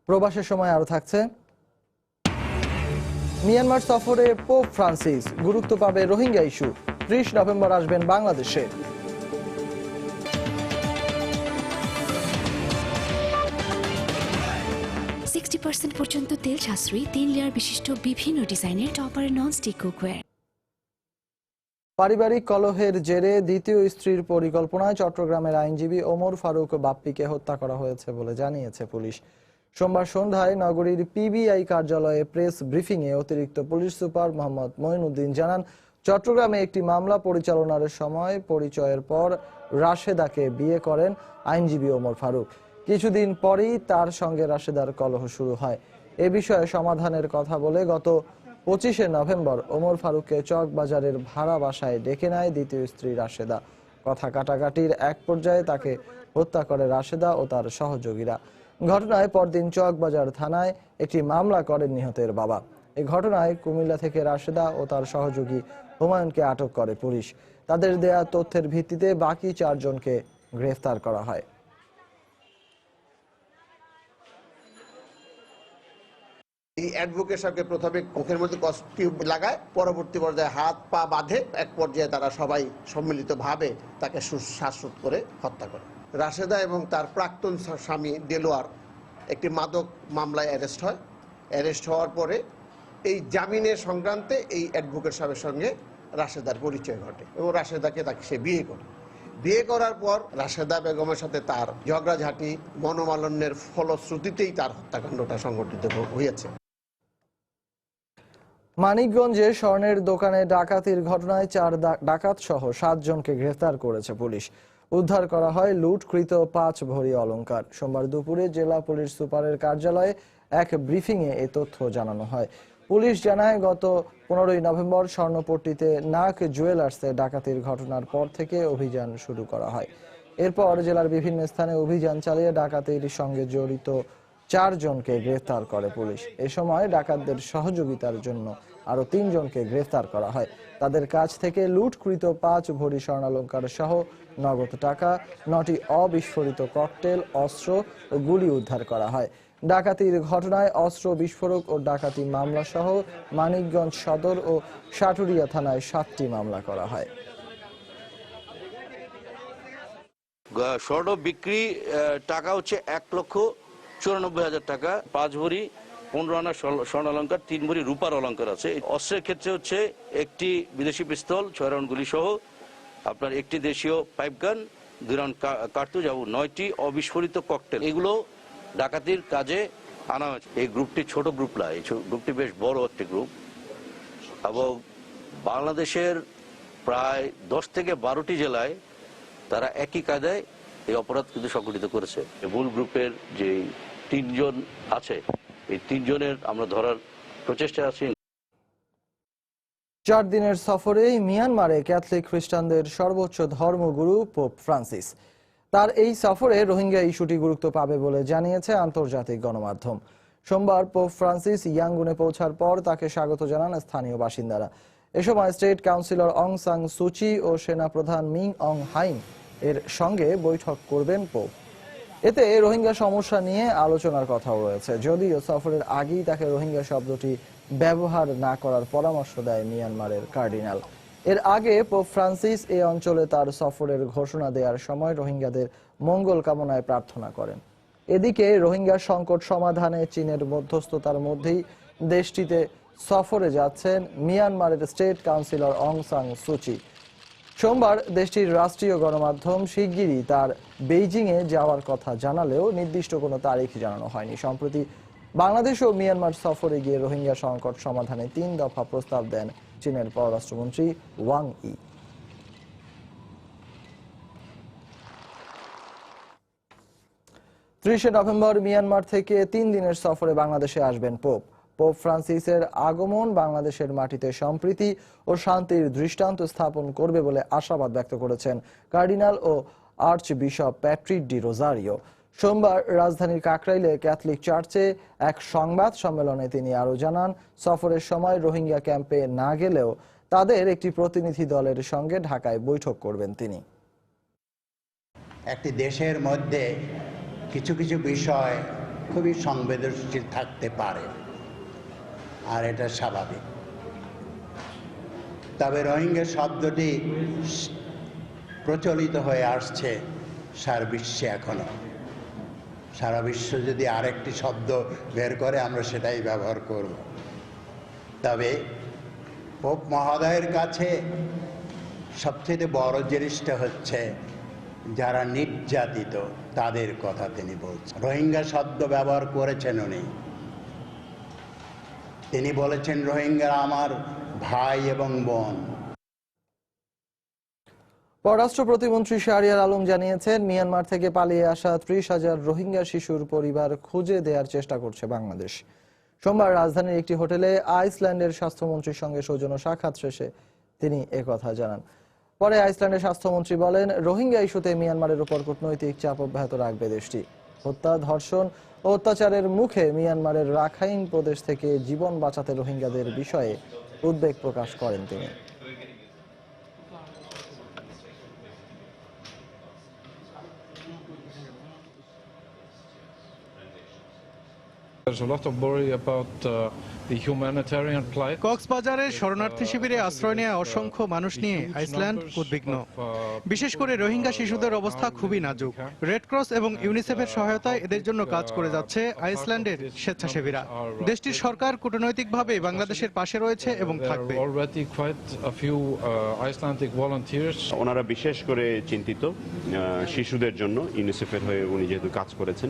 প্রবাসের সময় আরো থাকছে, মিয়ানমার সফরে পোপ ফ্রান্সিস, গুরুত্ব পাবে রোহিঙ্গা ইস্যু, 30 নভেম্বর আসবেন বাংলাদেশে। 60% পর্যন্ত তেল সাশ্রয়ী 3 লেয়ার বিশিষ্ট বিভিন্ন ডিজাইনের টপার ননস্টিক কুকওয়্যার। পারিবারিক কলহের জেরে দ্বিতীয় স্ত্রীর পরিকল্পনায় চট্টগ্রামের আইনজীবী ওমর ফারুক বাপ্পিকে হত্যা করা হয়েছে বলে জানিয়েছে পুলিশ। সোমবার সন্ধ্যায় নগরীর পিবিআই কার্যালয়ে প্রেস ব্রিফিংয়ে অতিরিক্ত পুলিশ সুপার মোহাম্মদ মঈনুদ্দিন জানান, চট্টগ্রামে একটি মামলা পরিচালনার সময় পরিচয়ের পর রাশেদাকে বিয়ে করেন আইনজীবী ওমর ফারুক। কিছুদিন পরেই তার সঙ্গে রাশেদার কলহ শুরু হয়। এ বিষয়ে সমাধানের কথা বলে গত 25 নভেম্বর ওমর ফারুককে চকবাজারের ভাড়া বাসায় ডেকে নেয় দ্বিতীয় স্ত্রী রাশেদা। কথা কাটাকাটির এক পর্যায়ে তাকে হত্যা করে রাশেদা ও তার সহযোগীরা। ঘটনায় পরদিন চকবাজার থানায় একটি মামলা করেন নিহতের বাবা। এই ঘটনায় কুমিল্লা থেকে রাশেদা ও তার সহযোগী হুমায়ুনকে আটক করে পুলিশ। তাদের দেয়া তথ্যের ভিত্তিতে বাকি 4 জনকে গ্রেফতার করা হয়। এই অ্যাডভোকেট সাহেবকে প্রথমে মুখের মধ্যে টিউব লাগায়, পরবর্তী পর্যায়ে হাত পা বাঁধে, এক পর্যায়ে তারা সবাই সম্মিলিতভাবে তাকে শ্বাসরোধ করে হত্যা করে। রাশেদা এবং তার প্রাক্তন স্বামী দেলোয়ার একটি মাদক মামলায় অ্যারেস্ট হয়। অ্যারেস্ট হওয়ার পরে এই জামিনের সংক্রান্তে এই অ্যাডভোকেট সাহেবের সঙ্গে রাশেদার পরিচয় ঘটে এবং রাশেদাকে তাকে সে বিয়ে করে। বিয়ে করার পর রাশেদা বেগমের সাথে তার ঝগড়াঝাঁটি, মনোমালিন্যের ফলশ্রুতিতেই তার হত্যাকাণ্ডটা সংঘটিত হয়েছে। মানিকগঞ্জে স্বর্ণের দোকানে ডাকাতির ঘটনায় 4 ডাকাত সহ 7 জনকে গ্রেফতার করেছে পুলিশ। উদ্ধার করা হয় লুটকৃত 5 ভরি অলংকার। সোমবার দুপুরে জেলা পুলিশ সুপারের কার্যালয়ে এক ব্রিফিংয়ে এই তথ্য জানানো হয়। পুলিশ জানায়, গত 15 নভেম্বর স্বর্ণপট্টিতে নাক জুয়েলার্সে ডাকাতির ঘটনার পর থেকে অভিযান শুরু করা হয়। এরপর জেলার বিভিন্ন স্থানে অভিযান চালিয়ে ডাকাতির সঙ্গে জড়িত 4 জনকে গ্রেফতার করে পুলিশ। এ সময় ডাকাতদের সহযোগিতার জন্য আরো 3 জনকে গ্রেফতার করা হয়। তাদের কাছ থেকে লুটকৃত 5 ভরি স্বর্ণালংকার সহ নগদ টাকা, 9টি অবিস্ফোরিত ককটেল, অস্ত্র ও গুলি উদ্ধার করা হয়। ডাকাতির ঘটনায় অস্ত্র বিস্ফোরক ও ডাকাতি মামলা সহ মানিকগঞ্জ সদর ও সাটুরিয়া থানায় 7টি মামলা করা হয়। স্বর্ণ বিক্রি টাকা হচ্ছে 1,94,000 টাকা, 5 ভরি 15 আনা স্বর্ণ অলঙ্কার, 3 ভরি রূপার অলঙ্কার আছে। অস্ত্রের ক্ষেত্রে হচ্ছে একটি বিদেশি পিস্তল, 6 রাউন্ড গুলি সহ আপনার একটি দেশীয় পাইপ গান, 2 রাউন্ড কার্তুজ এবং 9টি অবিস্ফোরিত ককটেল, এগুলো ডাকাতির কাজে আনা হয়েছে। এই গ্রুপটি ছোট গ্রুপ না, এই গ্রুপটি বেশ বড় একটি গ্রুপ এবং বাংলাদেশের প্রায় 10 থেকে 12টি জেলায় তারা একই কায়দায় এই অপরাধ কিন্তু সংঘটিত করেছে। মূল গ্রুপের যে 3 জন আছে, এই 3 জনের আমরা ধরার প্রচেষ্টা আছি। 4 দিনের সফরে মিয়ানমারে ক্যাথলিক খ্রিস্টানদের সর্বোচ্চ ধর্মগুরু পোপ ফ্রান্সিস। তার এই সফরে রোহিঙ্গা ইস্যুটি গুরুত্ব পাবে বলে জানিয়েছে আন্তর্জাতিক গণমাধ্যম। সোমবার পোপ ফ্রান্সিস ইয়াঙ্গুনে পৌঁছার পর তাকে স্বাগত জানান স্থানীয় বাসিন্দারা। এ সময় স্টেট কাউন্সিলর অং সাং সুচি ও সেনাপ্রধান মিং অং হাইং এর সঙ্গে বৈঠক করবেন পোপ। এতে রোহিঙ্গা সমস্যা নিয়ে আলোচনার কথাও রয়েছে, যদিও সফরের আগেই তাকে রোহিঙ্গা শব্দটি ব্যবহার না করার পরামর্শ দেয় মিয়ানমারের কার্ডিনাল। এর আগে পোপ ফ্রান্সিস এই অঞ্চলে তার সফরের ঘোষণা দেওয়ার সময় রোহিঙ্গাদের মঙ্গল কামনায় প্রার্থনা করেন। এদিকে রোহিঙ্গা সংকট সমাধানে চীনের মধ্যস্থতার মধ্যেই দেশটিতে সফরে যাচ্ছেন মিয়ানমারের স্টেট কাউন্সিলর অং সান সুচি। সোমবার দেশটির রাষ্ট্রীয় গণমাধ্যম শিগগিরই তার বেইজিংয়ে যাওয়ার কথা জানালেও নির্দিষ্ট কোনো তারিখ জানানো হয়নি। সম্প্রতি বাংলাদেশ ও মিয়ানমার সফরে গিয়ে রোহিঙ্গা সংকট সমাধানে 3 দফা প্রস্তাব দেন চীনের পররাষ্ট্রমন্ত্রী ওয়াং ই। 30 নভেম্বর মিয়ানমার থেকে 3 দিনের সফরে বাংলাদেশে আসবেন পোপ ফ্রান্সিসের আগমন বাংলাদেশের মাটিতে সম্প্রীতি ও শান্তির দৃষ্টান্ত স্থাপন করবে বলে আশাবাদ ব্যক্ত করেছেন কার্ডিনাল ও archbishop Patrick D'Rozario. সোমবার রাজধানীর কাকরাইলে ক্যাথলিক চার্চে এক সংবাদ সম্মেলনে তিনি আরো জানান, সফরের সময় রোহিঙ্গা ক্যাম্পে না গেলেও তাদের একটি প্রতিনিধি দলের সঙ্গে ঢাকায় বৈঠক করবেন তিনি। একটি দেশের মধ্যে কিছু কিছু বিষয় খুবই সংবেদনশীল থাকতে পারে, আর এটা স্বাভাবিক। তবে রোহিঙ্গা শব্দটি প্রচলিত হয়ে আসছে সারা বিশ্বে। এখনো সারা বিশ্ব যদি আরেকটি শব্দ বের করে আমরা সেটাই ব্যবহার করব। তবে পোপ মহোদয়ের কাছে সবচেয়ে বড় জিনিসটা হচ্ছে যারা নির্যাতিত তাদের কথা তিনি বলছেন। রোহিঙ্গা শব্দ ব্যবহার করেছেন উনি। তিনি বলেছেন রোহিঙ্গা আমার ভাই এবং বোন। পররাষ্ট্র প্রতিমন্ত্রী শাহরিয়ার আলম জানিয়েছেন, মিয়ানমার থেকে পালিয়ে আসা 30,000 রোহিঙ্গা শিশুর পরিবার খুঁজে দেওয়ার চেষ্টা করছে বাংলাদেশ। সোমবার রাজধানীর একটি হোটেলে আইসল্যান্ডের স্বাস্থ্যমন্ত্রীর সঙ্গে সৌজন্য সাক্ষাৎ শেষে তিনি একথা জানান। পরে আইসল্যান্ডের স্বাস্থ্যমন্ত্রী বলেন, রোহিঙ্গা ইস্যুতে মিয়ানমারের উপর কূটনৈতিক চাপ অব্যাহত রাখবে দেশটি। হত্যা, ধর্ষণ ও অত্যাচারের মুখে মিয়ানমারের রাখাইন প্রদেশ থেকে জীবন বাঁচাতে রোহিঙ্গাদের বিষয়ে উদ্বেগ প্রকাশ করেন তিনি। কক্সবাজারের শরণার্থী শিবিরে আশ্রয় নেওয়া অসংখ্য মানুষ নিয়ে আইসল্যান্ড উদ্বিগ্ন। বিশেষ করে রোহিঙ্গা শিশুদের অবস্থা খুবই নাজুক। রেড ক্রস এবং ইউনিসেফের সহায়তায় এদের জন্য কাজ করে যাচ্ছে আইসল্যান্ডের স্বেচ্ছাসেবীরা। দেশটির সরকার কূটনৈতিকভাবে বাংলাদেশের পাশে রয়েছে এবং থাকবে। ওনারা বিশেষ করে চিন্তিত শিশুদের জন্য, ইউনিসেফের হয়ে উনি যেহেতু কাজ করেছেন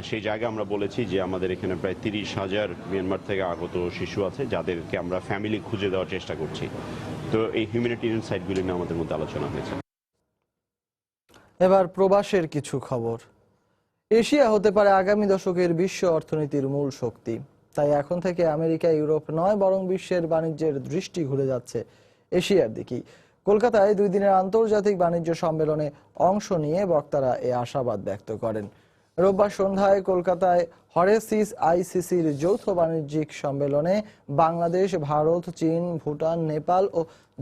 সেই জায়গায় আমরা বলেছি যে আমাদের এখানে প্রায় 30,000 মিয়ানমার থেকে আগত শিশু আছে যাদেরকে আমরা ফ্যামিলি খুঁজে দেওয়ার চেষ্টা করছি। তো এই হিউম্যানিটেরিয়ান সাইটগুলি নিয়ে আমাদের মধ্যে আলোচনা হয়েছে। এবার প্রবাসের কিছু খবর। এশিয়া হতে পারে আগামী দশকের বিশ্ব অর্থনীতির মূল শক্তি। তাই এখন থেকে আমেরিকা, ইউরোপ নয়, বরং বিশ্বের বাণিজ্যের দৃষ্টি ঘুরে যাচ্ছে এশিয়ার দিকেই। কলকাতায় 2 দিনের আন্তর্জাতিক বাণিজ্য সম্মেলনে অংশ নিয়ে বক্তারা এ আশাবাদ ব্যক্ত করেন। রোববার সন্ধ্যায় কলকাতায় হরেসিস আইসিসির যৌথ বাণিজ্যিক সম্মেলনে বাংলাদেশ, ভারত, চীন, ভুটান, নেপাল ও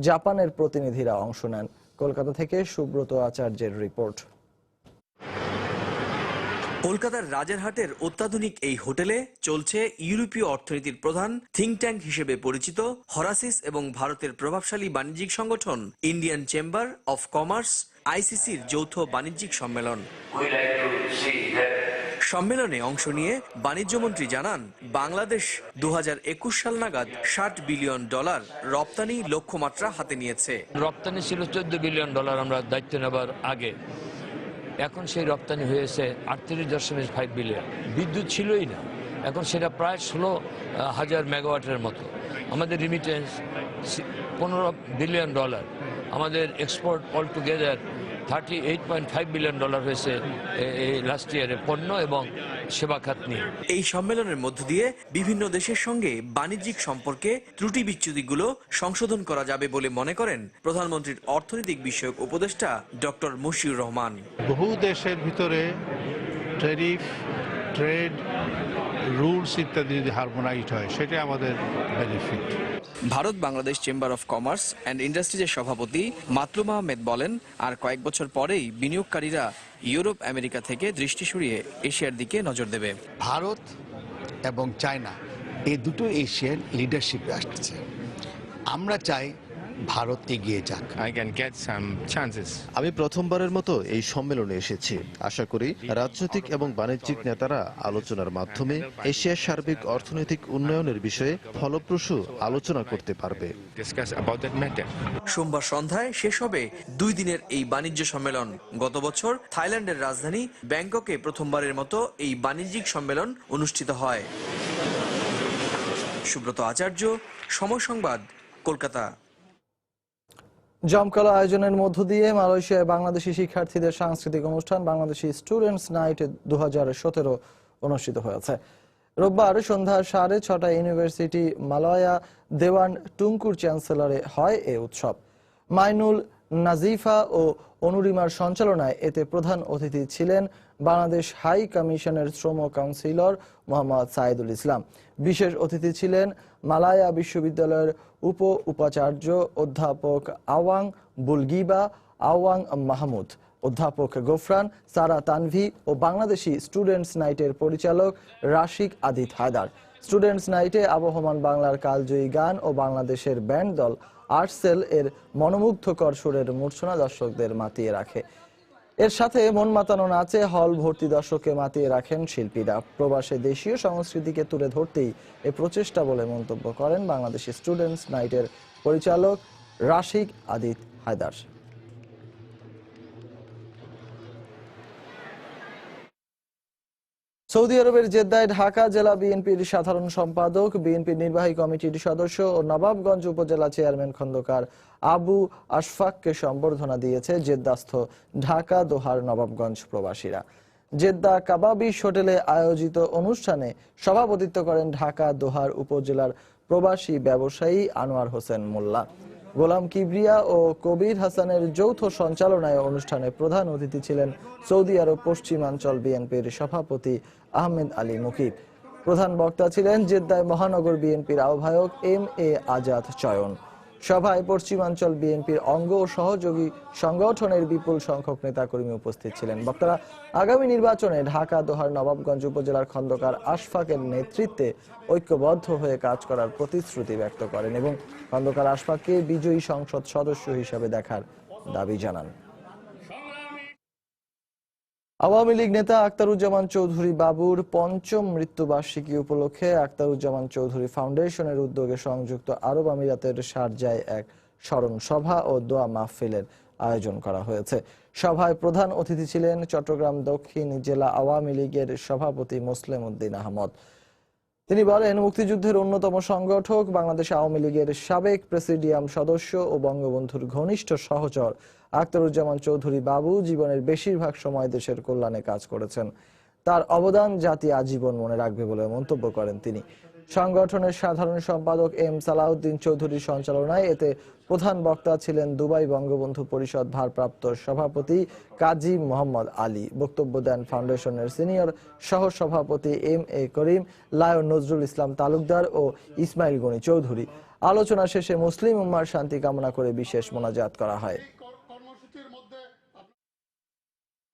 জাপানের প্রতিনিধিরা অংশ নেন। কলকাতা থেকে সুব্রত আচার্যের রিপোর্ট। কলকাতার রাজারহাটের অত্যাধুনিক এই হোটেলে চলছে ইউরোপীয় অর্থনীতির প্রধান থিঙ্ক ট্যাঙ্ক হিসেবে পরিচিত হরাসিস এবং ভারতের প্রভাবশালী বাণিজ্যিক সংগঠন ইন্ডিয়ান চেম্বার অফ কমার্স আইসিসির যৌথ বাণিজ্যিক সম্মেলন। সম্মেলনে অংশ নিয়ে বাণিজ্যমন্ত্রী জানান, বাংলাদেশ 2021 সাল নাগাদ $60 বিলিয়ন রপ্তানি লক্ষ্যমাত্রা হাতে নিয়েছে। রপ্তানি ছিল $14 বিলিয়ন আমরা দায়িত্ব নেবার আগে। এখন সেই রপ্তানি হয়েছে 38.5 বিলিয়ন। বিদ্যুৎ ছিলই না, এখন সেটা প্রায় 16,000 মেগাওয়াটের মতো। আমাদের রিমিটেন্স $15 বিলিয়ন। আমাদের এক্সপোর্ট অল টুগেদার $38.5 বিলিয়ন হয়েছে লাস্ট ইয়ারে পণ্য এবং সেবা খাত নিয়ে। এই সম্মেলনের মধ্য দিয়ে বিভিন্ন দেশের সঙ্গে বাণিজ্যিক সম্পর্কে ত্রুটি বিচ্যুতিগুলো সংশোধন করা যাবে বলে মনে করেন প্রধানমন্ত্রীর অর্থনৈতিক বিষয়ক উপদেষ্টা ডক্টর মশিউর রহমান। বহু দেশের ভিতরে ট্যারিফ, ট্রেড রুলস ইত্যাদি যদি হারমোনাইজড হয় সেটাই আমাদের benefit. Bharat Bangladesh chamber of commerce and ইন্ডাস্ট্রিজের সভাপতি মাতলুব আহমেদ বলেন, আর কয়েক বছর পরেই বিনিয়োগকারীরা ইউরোপ আমেরিকা থেকে দৃষ্টি সরিয়ে এশিয়ার দিকে নজর দেবে। ভারত এবং চায়না এই দুটো এশিয়ার লিডারশিপে আসছে। আমরা চাই ভারত এগিয়ে যাক। আমি প্রথমবারের মতো এই সম্মেলনে এসেছি। আশা করি রাজনৈতিক এবং বাণিজ্যিক নেতারা আলোচনার মাধ্যমে এশিয়ার সার্বিক অর্থনৈতিক উন্নয়নের বিষয়ে ফলপ্রসূ আলোচনা করতে পারবে। সোমবার সন্ধ্যায় শেষ হবে 2 দিনের এই বাণিজ্য সম্মেলন। গত বছর থাইল্যান্ডের রাজধানী ব্যাংককে প্রথমবারের মতো এই বাণিজ্যিক সম্মেলন অনুষ্ঠিত হয়। সুব্রত আচার্য, সময় সংবাদ, কলকাতা। জমকালো আয়োজনের মধ্য দিয়ে মালয়েশিয়ায় বাংলাদেশি শিক্ষার্থীদের সাংস্কৃতিক অনুষ্ঠান বাংলাদেশি স্টুডেন্টস নাইট 2017 অনুষ্ঠিত হয়েছে। রোববার সন্ধ্যা 6:30 ইউনিভার্সিটি মালয়া দেওয়ান টুঙ্কুর চ্যান্সেলরে হয় এ উৎসব। মাইনুল নাজিফা ও অনুরিমার সঞ্চালনায় এতে প্রধান অতিথি ছিলেন বাংলাদেশ হাই কমিশনের শ্রম কাউন্সিলর মোহাম্মদ সাইদুল ইসলাম। বিশেষ অতিথি ছিলেন মালায়া বিশ্ববিদ্যালয়ের উপাচার্য অধ্যাপক আওয়াং বুলগিবা আওয়াং মাহমুদ, অধ্যাপক গোফরান সারা তানভি ও বাংলাদেশি স্টুডেন্টস নাইটের পরিচালক রাশিক আদিত হায়দার। স্টুডেন্টস নাইটে আবহমান বাংলার কালজয়ী গান ও বাংলাদেশের ব্যান্ড দল আর্টসেল এর মনোমুগ্ধকর সুরের মূর্ছনা দর্শকদের মাতিয়ে রাখে। এর সাথে মন মাতানো নাচে হল ভর্তি দর্শককে মাতিয়ে রাখেন শিল্পীরা। প্রবাসে দেশীয় সংস্কৃতিকে তুলে ধরতেই এ প্রচেষ্টা বলে মন্তব্য করেন বাংলাদেশি স্টুডেন্টস নাইটের পরিচালক রাশিক আদিত হায়দার। সৌদি আরবের জেদ্দায় ঢাকা জেলা বিএনপির সাধারণ সম্পাদক, বিএনপির নির্বাহী কমিটির সদস্য ও নবাবগঞ্জ উপজেলা চেয়ারম্যান খন্দকার আবু আশফাককে সম্বর্ধনা দিয়েছে জেদ্দাস্থ ঢাকা দোহার নবাবগঞ্জ প্রবাসীরা। জেদ্দা কাবাবিশ হোটেলে আয়োজিত অনুষ্ঠানে সভাপতিত্ব করেন ঢাকা দোহার উপজেলার প্রবাসী ব্যবসায়ী আনোয়ার হোসেন মোল্লা। গোলাম কিবরিয়া ও কবির হাসানের যৌথ সঞ্চালনায় অনুষ্ঠানে প্রধান অতিথি ছিলেন সৌদি আরব পশ্চিমাঞ্চল বিএনপির সভাপতি আহমেদ আলী মুকিব। প্রধান বক্তা ছিলেন জেদ্দায় মহানগর বিএনপির আহ্বায়ক MA আজাদ চয়ন। সভায় পশ্চিমাঞ্চল বিএনপির অঙ্গ ও সহযোগী সংগঠনের বিপুল সংখ্যক নেতাকর্মী উপস্থিত ছিলেন। বক্তারা আগামী নির্বাচনে ঢাকা দোহার নবাবগঞ্জ উপজেলার খন্দকার আশফাকের নেতৃত্বে ঐক্যবদ্ধ হয়ে কাজ করার প্রতিশ্রুতি ব্যক্ত করেন এবং খন্দকার আশফাককে বিজয়ী সংসদ সদস্য হিসেবে দেখার দাবি জানান। আওয়ামী লীগ নেতা আখতারুজ্জামান চৌধুরী বাবুর ৫ম মৃত্যুবার্ষিকী উপলক্ষে আখতারুজ্জামান চৌধুরী ফাউন্ডেশনের উদ্যোগে সংযুক্ত আরব আমিরাতের শারজায় এক স্মরণ সভা ও দোয়া মাহফিলের আয়োজন করা হয়েছে। সভায় প্রধান অতিথি ছিলেন চট্টগ্রাম দক্ষিণ জেলা আওয়ামী লীগের সভাপতি মোসলেম উদ্দিন আহমদ। তিনি বলেন, মুক্তিযুদ্ধের অন্যতম সংগঠক, বাংলাদেশ আওয়ামী লীগের সাবেক প্রেসিডিয়াম সদস্য ও বঙ্গবন্ধুর ঘনিষ্ঠ সহচর আখতারুজ্জামান চৌধুরী বাবু জীবনের বেশিরভাগ সময় দেশের কল্যাণে কাজ করেছেন। তার অবদান জাতি আজীবন মনে রাখবে বলে মন্তব্য করেন তিনি। সংগঠনের সাধারণ সম্পাদক M সালাউদ্দিন চৌধুরীর সঞ্চালনায় এতে প্রধান বক্তা ছিলেন দুবাই বঙ্গবন্ধু পরিষদ ভারপ্রাপ্ত সভাপতি কাজী মোহাম্মদ আলী। বক্তব্য দেন ফাউন্ডেশনের সিনিয়র সহ সভাপতি MA করিম, লায়ন নজরুল ইসলাম তালুকদার ও ইসমাইল গনি চৌধুরী। আলোচনা শেষে মুসলিম উম্মার শান্তি কামনা করে বিশেষ মোনাজাত করা হয়।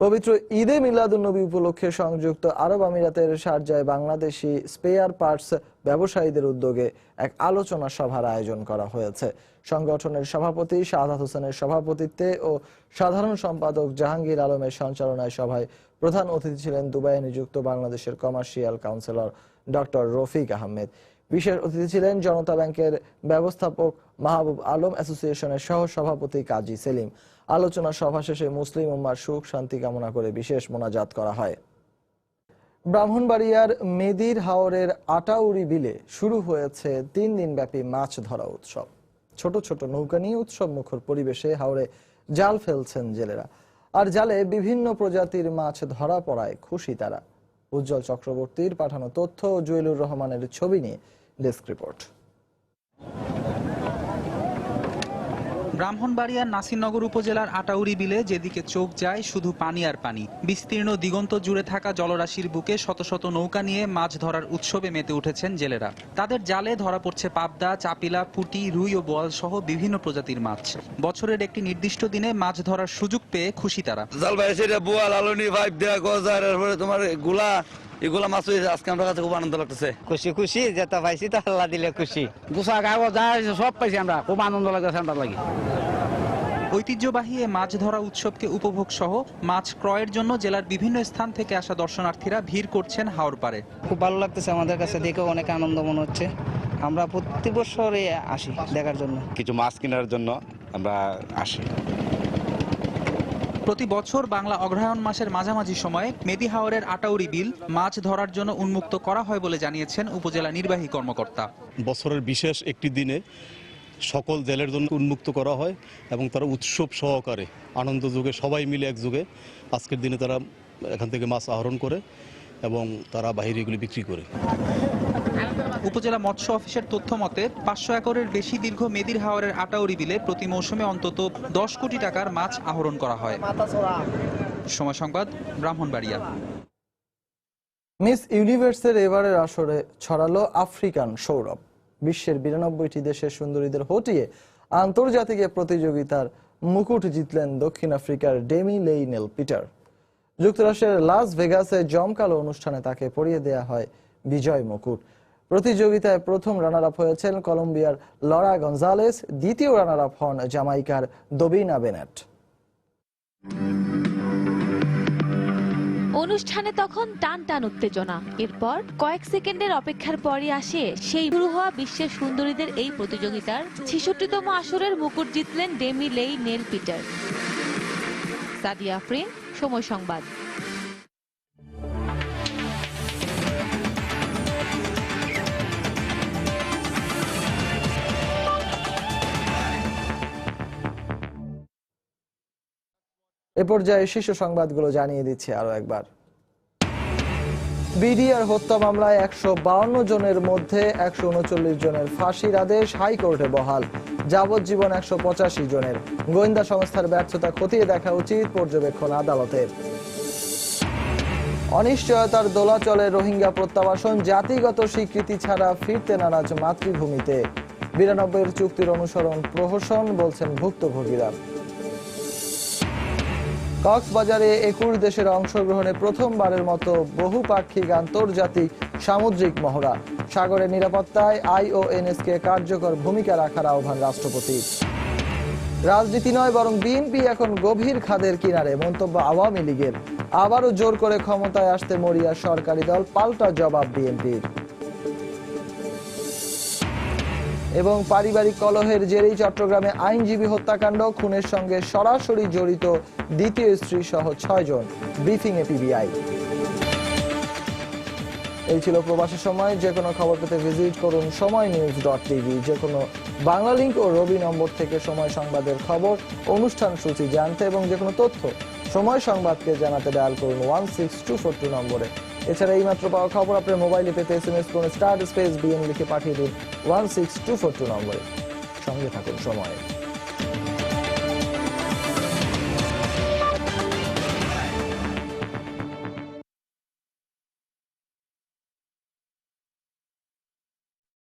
পবিত্র ঈদে মিলাদুন্নবী উপলক্ষে সংযুক্ত আরব আমিরাতের শারজায় বাংলাদেশি স্পেয়ার পার্টস ব্যবসায়ীদের উদ্যোগে এক আলোচনা সভার আয়োজন করা হয়েছে। সংগঠনের সভাপতি শাহাদাত হোসেনের সভাপতিত্বে ও সাধারণ সম্পাদক জাহাঙ্গীর আলমের সঞ্চালনায় সভায় প্রধান অতিথি ছিলেন দুবাইয়ে নিযুক্ত বাংলাদেশের commercial councillor doctor Rafiq Ahmed. বিশেষ অতিথি ছিলেন জনতা ব্যাংকের ব্যবস্থাপক মাহবুব আলম, অ্যাসোসিয়েশনের সহ সভাপতি কাজী সেলিম। আলোচনা সভা শেষে মুসলিম উম্মার সুখ শান্তি কামনা করে বিশেষ মোনাজাত করা হয়। ব্রাহ্মণবাড়িয়ার মেদির হাওরের আটাউরি বিলে শুরু হয়েছে 3 দিনব্যাপী মাছ ধরা উৎসব। ছোট ছোট নৌকা নিয়ে উৎসব মুখর পরিবেশে হাওরে জাল ফেলছেন জেলেরা, আর জালে বিভিন্ন প্রজাতির মাছ ধরা পড়ায় খুশি তারা। উজ্জ্বল চক্রবর্তীর পাঠানো তথ্য ও জুয়েলুর রহমানের ছবি নিয়ে ডেস্ক রিপোর্ট। ব্রাহ্মণবাড়িয়ার নাসিরনগর উপজেলার আটাউরি বিলে যেদিকে চোখ যায় শুধু পানি আর পানি। বিস্তীর্ণ দিগন্ত জুড়ে থাকা জলরাশির বুকে শত শত নৌকা নিয়ে মাছ ধরার উৎসবে মেতে উঠেছেন জেলেরা। তাদের জালে ধরা পড়ছে পাবদা, চাপিলা, পুঁটি, রুই ও বোয়াল সহ বিভিন্ন প্রজাতির মাছ। বছরের একটি নির্দিষ্ট দিনে মাছ ধরার সুযোগ পেয়ে খুশি তারা। জাল ভাই সেটা বোয়াল, আলুনি, ভাইব দেয়া, গজার, তোমার গুলা এগুলা মাছ হয়েছে। আজকে আমার কাছে খুব আনন্দ লাগতেছে। খুশি যেটা পাইছি তা আল্লাহ দিলে খুশি। গুছা কাগজ যা সব পাইছি আমরা, খুব আনন্দ লাগতেছে আমরা লাগি। ঐতিহ্যবাহী এ মাছ ধরা উৎসবকে উপভোগ সহ মাছ ক্রয়ের জন্য জেলার বিভিন্ন স্থান থেকে আসা দর্শনার্থীরা ভিড় করছেন হাওর পাড়ে। খুব ভালো লাগতেছে, আমাদের কাছে দেখে অনেক আনন্দ মনে হচ্ছে। আমরা প্রতি বছরে আসি দেখার জন্য, কিছু মাছ কেনার জন্য আমরা আসি। প্রতি বছর বাংলা অগ্রহায়ণ মাসের মাঝামাঝি সময়ে মেদি হাওরের আটাউরি বিল মাছ ধরার জন্য উন্মুক্ত করা হয় বলে জানিয়েছেন উপজেলা নির্বাহী কর্মকর্তা। বছরের বিশেষ একটি দিনে সকল জেলের জন্য উন্মুক্ত করা হয় এবং তারা উৎসব সহকারে আনন্দ যুগে সবাই মিলে একযোগে আজকের দিনে তারা এখান থেকে মাছ আহরণ করে এবং তারা বাইরে এগুলি বিক্রি করে। উপজেলা মৎস্য অফিসের তথ্য মতে 500 একরের বেশি দীর্ঘ মেদির হাওরের আটাউরি বিলে প্রতি মৌসুমে অন্তত 10 কোটি টাকার মাছ আহরণ করা হয়। সময় সংবাদ, ব্রাহ্মণবাড়িয়া। মিস ইউনিভার্সের এবারের আসরে ছড়ালো আফ্রিকান সৌরভ। বিশ্বের 92টি দেশের সুন্দরীদের হটিয়ে আন্তর্জাতিক প্রতিযোগিতার মুকুট জিতলেন দক্ষিণ আফ্রিকার ডেমি লেইনেল পিটার। যুক্তরাষ্ট্রের লাস ভেগাসে জমকালো অনুষ্ঠানে তাকে পরিয়ে দেয়া হয় বিজয় মুকুট। প্রতিযোগিতায় প্রথম রানার আপ হয়েছেন কলম্বিয়ার লরা গঞ্জালেস, দ্বিতীয় রানার আপ হন জামাইকার দবিনা বেনেট। অনুষ্ঠানে তখন টান টান উত্তেজনা। এরপর কয়েক সেকেন্ডের অপেক্ষার পরই আসে সেই শুরু হওয়া বিশ্বের সুন্দরীদের এই প্রতিযোগিতার 66তম আসরের মুকুট জিতলেন ডেমি লেইনেল পিটার। সাদিয়া আফরিন, সময় সংবাদ। এ পর্যায়ে শীর্ষ সংবাদগুলো জানিয়ে দিচ্ছে আরো একবার। বিডিআর হত্যা মামলায় 152 জনের মধ্যে 139 জনের ফাঁসির আদেশ হাইকোর্টে বহাল। যাবজ্জীবন 185 জনের। গোয়েন্দা সংস্থার ব্যর্থতা খতিয়ে দেখা উচিত পর্যবেক্ষণ আদালতের। অনিশ্চয়তার দোলাচলে রোহিঙ্গা প্রত্যাবাসন, জাতিগত স্বীকৃতি ছাড়া ফিরতে নারাজ মাতৃভূমিতে। 92 চুক্তির অনুসরণ প্রহসন বলছেন ভুক্তভোগীরা। কক্সবাজারে 21 দেশের অংশগ্রহণে প্রথমবারের মতো বহুপাক্ষিক আন্তর্জাতিক সামুদ্রিক মহড়া। সাগরের নিরাপত্তায় আইওএনএসকে কার্যকর ভূমিকা রাখার আহ্বান রাষ্ট্রপতির। রাজনীতি নয় বরং বিএনপি এখন গভীর খাদের কিনারে, মন্তব্য আওয়ামী লীগের। আবারও জোর করে ক্ষমতায় আসতে মরিয়া সরকারি দল, পাল্টা জবাব বিএনপির। এবং পারিবারিক কলহের জেরেই চট্টগ্রামে আইনজীবী হত্যাকাণ্ড, খুনের সঙ্গে সরাসরি জড়িত দ্বিতীয় স্ত্রী সহ 6 জন। ব্রিফিং এ পিবিআই। এই ছিল প্রবাসের সময়। যে কোনো খবর পেতে ভিজিট করুন সময়নিউজ.tv। যে কোনো বাংলা লিংক ও রবি নম্বর থেকে সময় সংবাদের খবর, অনুষ্ঠান সূচি জানতে এবং যে কোনো তথ্য সময় সংবাদকে জানাতে ডায়াল করুন 16242 নম্বরে। এছাড়া এইমাত্র পাওয়া খবর আপনার মোবাইলে পেতে SMS করুন *BN লিখে পাঠিয়ে দিন 16242 নম্বরে। সঙ্গে থাকুন সময়।